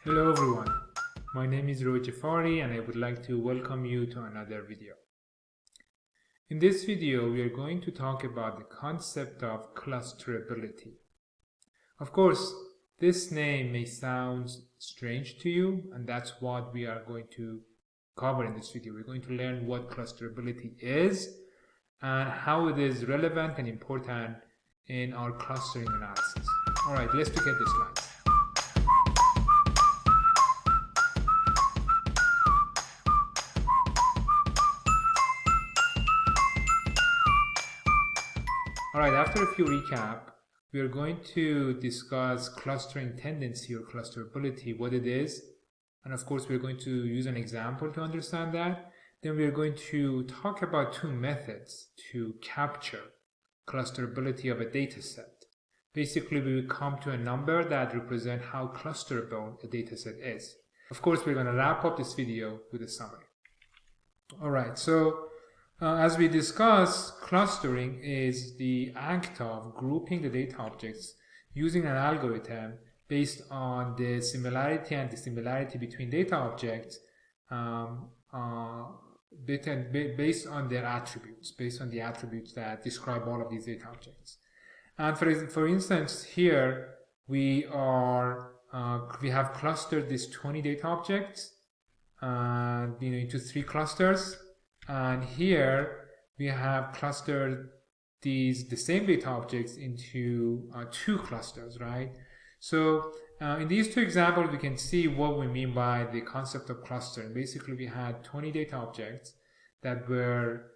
Hello everyone, my name is Roy Jafari and I would like to welcome you to another video. In this video, we are going to talk about the concept of clusterability. Of course, this name may sound strange to you, and that's what we are going to cover in this video. We're going to learn what clusterability is and how it is relevant and important in our clustering analysis. Alright, let's look at the slides. Alright, after a few recap, we are going to discuss clustering tendency or clusterability, what it is, and of course we're going to use an example to understand that. Then we are going to talk about two methods to capture clusterability of a data set. Basically, we will come to a number that represents how clusterable a data set is. Of course, we're going to wrap up this video with a summary. Alright, so as we discussed, clustering is the act of grouping the data objects using an algorithm based on the similarity and dissimilarity between data objects based on their attributes, based on the attributes that describe all of these data objects. And for instance, here we have clustered these 20 data objects into 3 clusters. And here we have clustered the same data objects into 2 clusters, right? So in these 2 examples, we can see what we mean by the concept of clustering. Basically, we had 20 data objects that were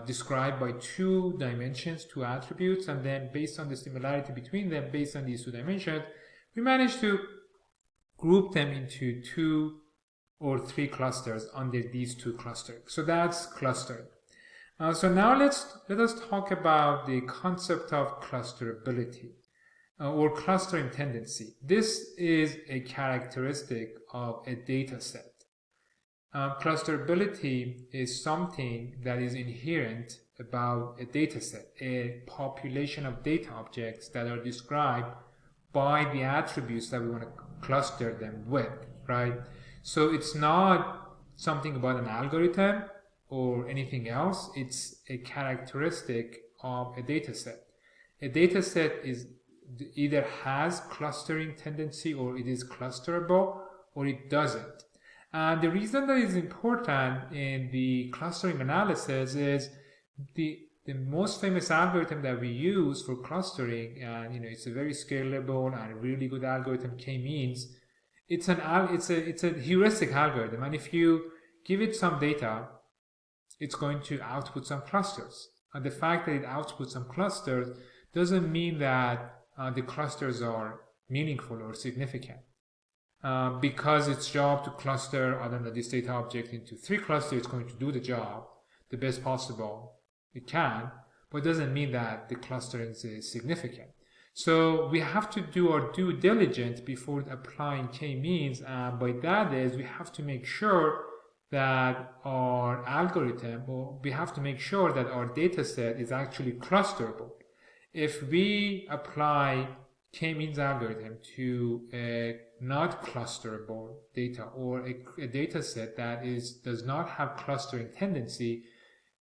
described by 2 dimensions, 2 attributes, and then based on the similarity between them, based on these 2 dimensions, we managed to group them into 2 or 3 clusters under these 2 clusters. So that's clustering. So now let us talk about the concept of clusterability or clustering tendency. This is a characteristic of a data set. Clusterability is something that is inherent about a data set, a population of data objects that are described by the attributes that we want to cluster them with, right? So it's not something about an algorithm or anything else. It's a characteristic of a data set. A data set either has clustering tendency, or it is clusterable, or it doesn't. And the reason that is important in the clustering analysis is the most famous algorithm that we use for clustering, and it's a very scalable and really good algorithm, k-means. It's a heuristic algorithm, and if you give it some data, it's going to output some clusters. And the fact that it outputs some clusters doesn't mean that the clusters are meaningful or significant. Because its job to cluster, I don't know, this data object into 3 clusters, it's going to do the job the best possible it can, but it doesn't mean that the clustering is significant. So we have to do our due diligence before applying k-means, and by that is we have to make sure that our algorithm, or we have to make sure that our data set is actually clusterable. If we apply k-means algorithm to a not clusterable data, or a data set that does not have clustering tendency,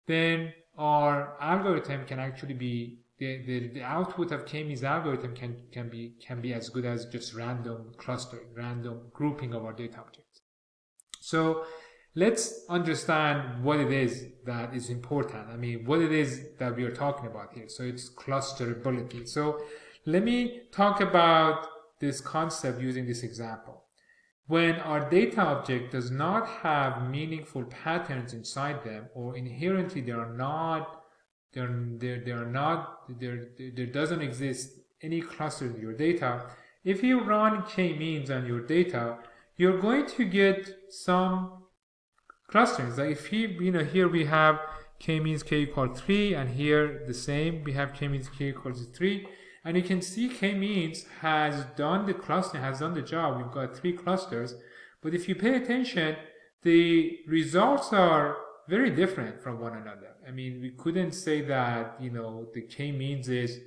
then our algorithm can actually be the output of k-means algorithm can be as good as just random clustering, random grouping of our data objects. So let's understand what it is that is important. I mean, what it is that we are talking about here. So it's clusterability. So let me talk about this concept using this example. When our data object does not have meaningful patterns inside them, or inherently there doesn't exist any cluster in your data, if you run k-means on your data, you're going to get some clusterings. Like if here we have k-means k equals 3, and here the same, we have k-means k equals 3, and you can see k-means has done the clustering, has done the job. We've got 3 clusters, but if you pay attention, the results are very different from one another. I mean, we couldn't say that the k-means is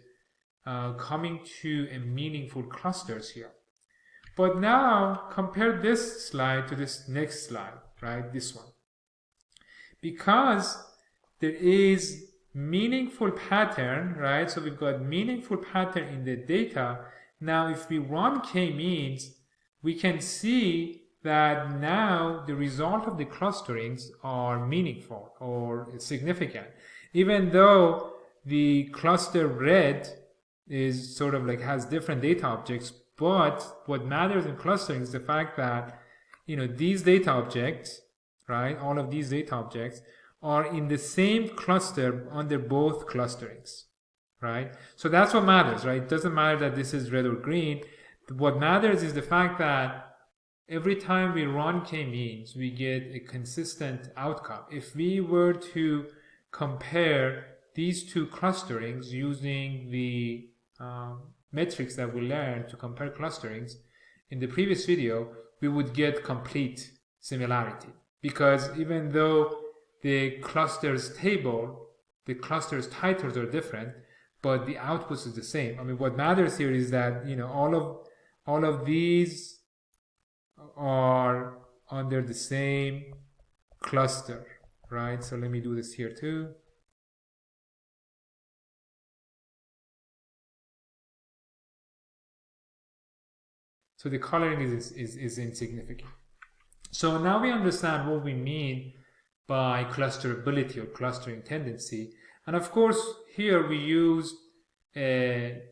coming to a meaningful clusters here. But now compare this slide to this next slide, right? This one. Because there is meaningful pattern, right? So we've got meaningful pattern in the data. Now if we run k-means, we can see that now the result of the clusterings are meaningful or significant. Even though the cluster red is sort of like has different data objects, but what matters in clustering is the fact that, you know, these data objects, right, all of these data objects are in the same cluster under both clusterings, right? So that's what matters, right? It doesn't matter that this is red or green. What matters is the fact that every time we run k-means, we get a consistent outcome. If we were to compare these two clusterings using the metrics that we learned to compare clusterings in the previous video, we would get complete similarity. Because even though the clusters table, the clusters titles are different, but the outputs is the same. I mean, what matters here is that, you know, all of these are under the same cluster, right? So let me do this here too. So the coloring is insignificant. So now we understand what we mean by clusterability or clustering tendency. And of course, here we use a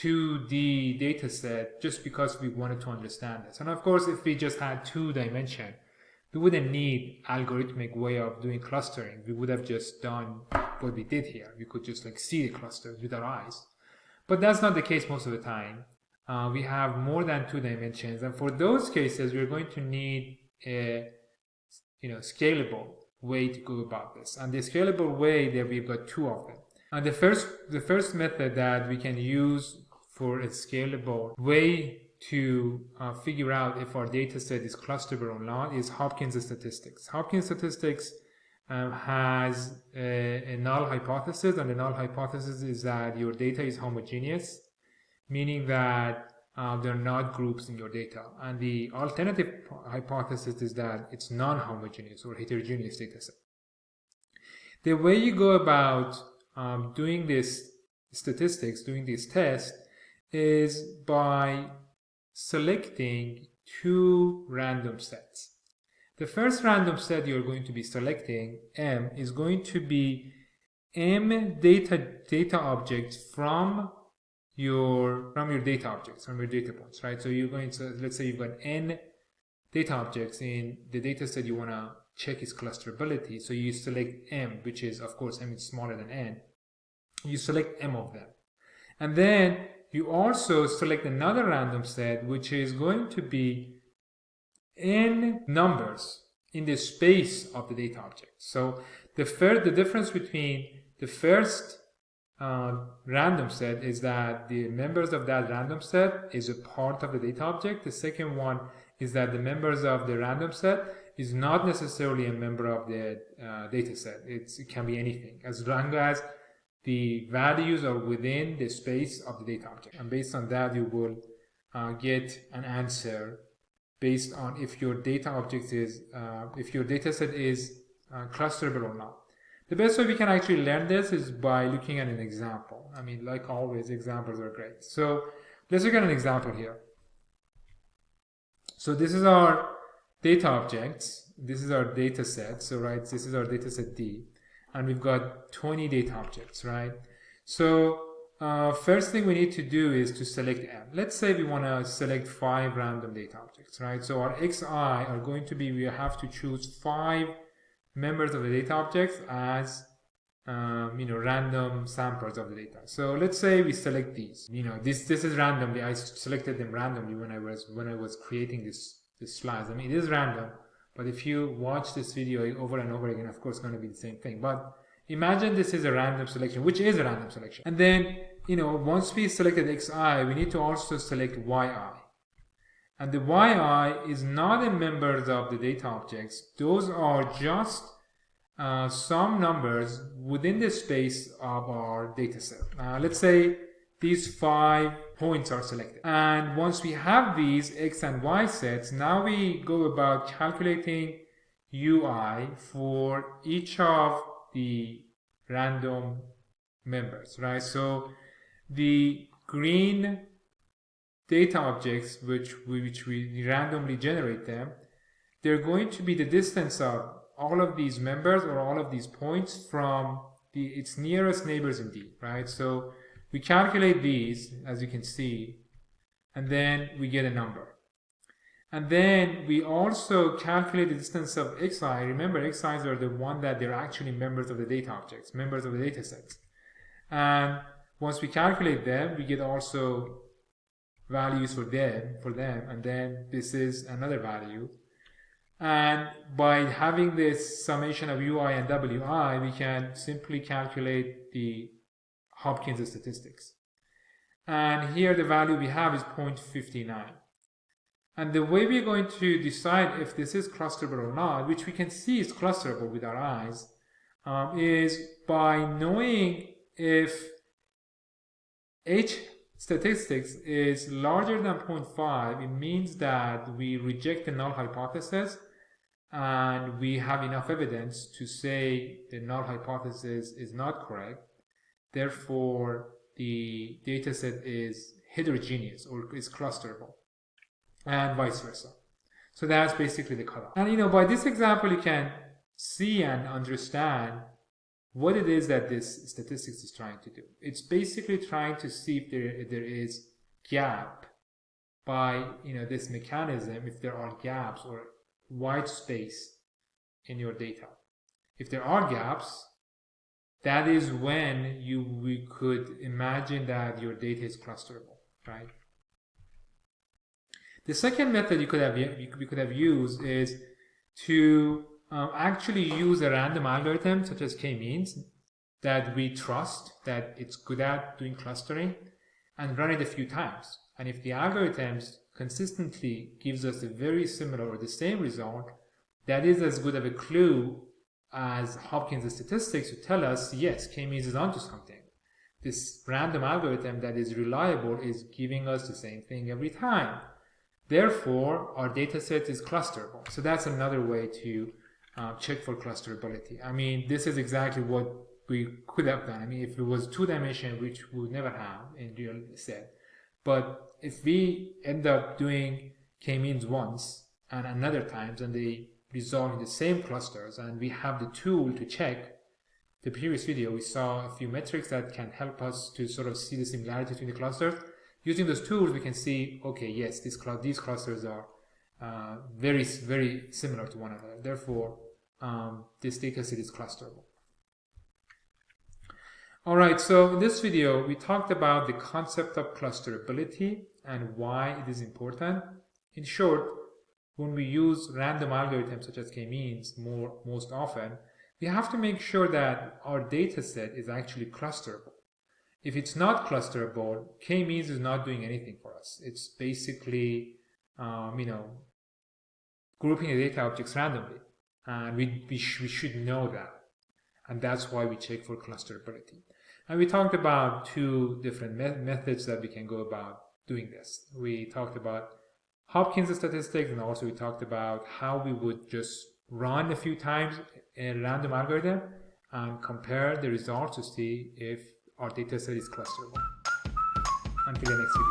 2D data set just because we wanted to understand this. And of course, if we just had 2 dimension, we wouldn't need algorithmic way of doing clustering. We would have just done what we did here. We could just like see the clusters with our eyes. But that's not the case most of the time. We have more than 2 dimensions, and for those cases, we're going to need a, you know, scalable way to go about this. And the scalable way, there we've got 2 of them. And the first method that we can use for a scalable way to figure out if our data set is clusterable or not is Hopkins statistics. Hopkins statistics has a null hypothesis, and the null hypothesis is that your data is homogeneous, meaning that there are not groups in your data. And the alternative hypothesis is that it's non-homogeneous or heterogeneous data set. The way you go about doing this statistics, doing this test, is by selecting 2 random sets. The first random set you're going to be selecting, M, is going to be M data objects from your data objects, from your data points, right? So you're going to, let's say you've got N data objects in the data set you want to check its clusterability. So you select M, which is, of course, M is smaller than N. You select M of them. And then you also select another random set, which is going to be N numbers in the space of the data object. So the difference between the first random set is that the members of that random set is a part of the data object. The second one is that the members of the random set is not necessarily a member of the data set. It can be anything, as long as the values are within the space of the data object. And based on that, you will get an answer based on if your data object is, if your data set is clusterable or not. The best way we can actually learn this is by looking at an example. I mean, like always, examples are great. So let's look at an example here. So this is our data objects. This is our data set. So, right, this is our data set D. And we've got 20 data objects, right? So first thing we need to do is to select M. Let's say we want to select 5 random data objects, right? So our xi are going to be, we have to choose 5 members of the data objects as random samples of the data. So let's say we select these. This is randomly. I selected them randomly when I was creating this slides. I mean, it is random, but if you watch this video over and over again, of course, it's going to be the same thing. But imagine this is a random selection, which is a random selection. And then, once we selected xi, we need to also select yi. And the yi is not a member of the data objects. Those are just some numbers within the space of our data set. Let's say these 5 points are selected. And once we have these X and Y sets, now we go about calculating UI for each of the random members, right? So the green data objects, which we randomly generate them, they're going to be the distance of all of these members or all of these points from its nearest neighbors in D, right? So we calculate these, as you can see, and then we get a number. And then we also calculate the distance of xi. Remember, xi's are the one that they're actually members of the data objects, members of the data sets. And once we calculate them, we get also values for them, and then this is another value. And by having this summation of ui and wi, we can simply calculate the Hopkins statistics. And here the value we have is 0.59. And the way we're going to decide if this is clusterable or not, which we can see is clusterable with our eyes, is by knowing if H statistics is larger than 0.5, it means that we reject the null hypothesis and we have enough evidence to say the null hypothesis is not correct. Therefore, the dataset is heterogeneous or is clusterable, and vice versa. So that's basically the cutoff. And by this example, you can see and understand what it is that this statistics is trying to do. It's basically trying to see if there is gap by this mechanism, if there are gaps or white space in your data. If there are gaps, that is when we could imagine that your data is clusterable, right? The second method we could have used is to actually use a random algorithm such as k-means that we trust that it's good at doing clustering, and run it a few times. And if the algorithms consistently gives us a very similar or the same result, that is as good of a clue as Hopkins statistics to tell us, yes, k-means is onto something. This random algorithm that is reliable is giving us the same thing every time. Therefore, our data set is clusterable. So that's another way to check for clusterability. I mean, this is exactly what we could have done. I mean, if it was 2-dimensional, which we would never have in real set. But if we end up doing k-means once and another times, and they result in the same clusters, and we have the tool to check, the previous video we saw a few metrics that can help us to sort of see the similarity between the clusters. Using those tools, we can see, okay, yes, these clusters are very, very similar to one another. Therefore, this data set is clusterable. All right, so in this video, we talked about the concept of clusterability and why it is important. In short, when we use random algorithms such as k-means most often, we have to make sure that our data set is actually clusterable. If it's not clusterable, k-means is not doing anything for us. It's basically, grouping the data objects randomly. And we should know that. And that's why we check for clusterability. And we talked about 2 different methods that we can go about doing this. We talked about Hopkins statistics, and also we talked about how we would just run a few times a random algorithm and compare the results to see if our data set is clusterable. Until the next video.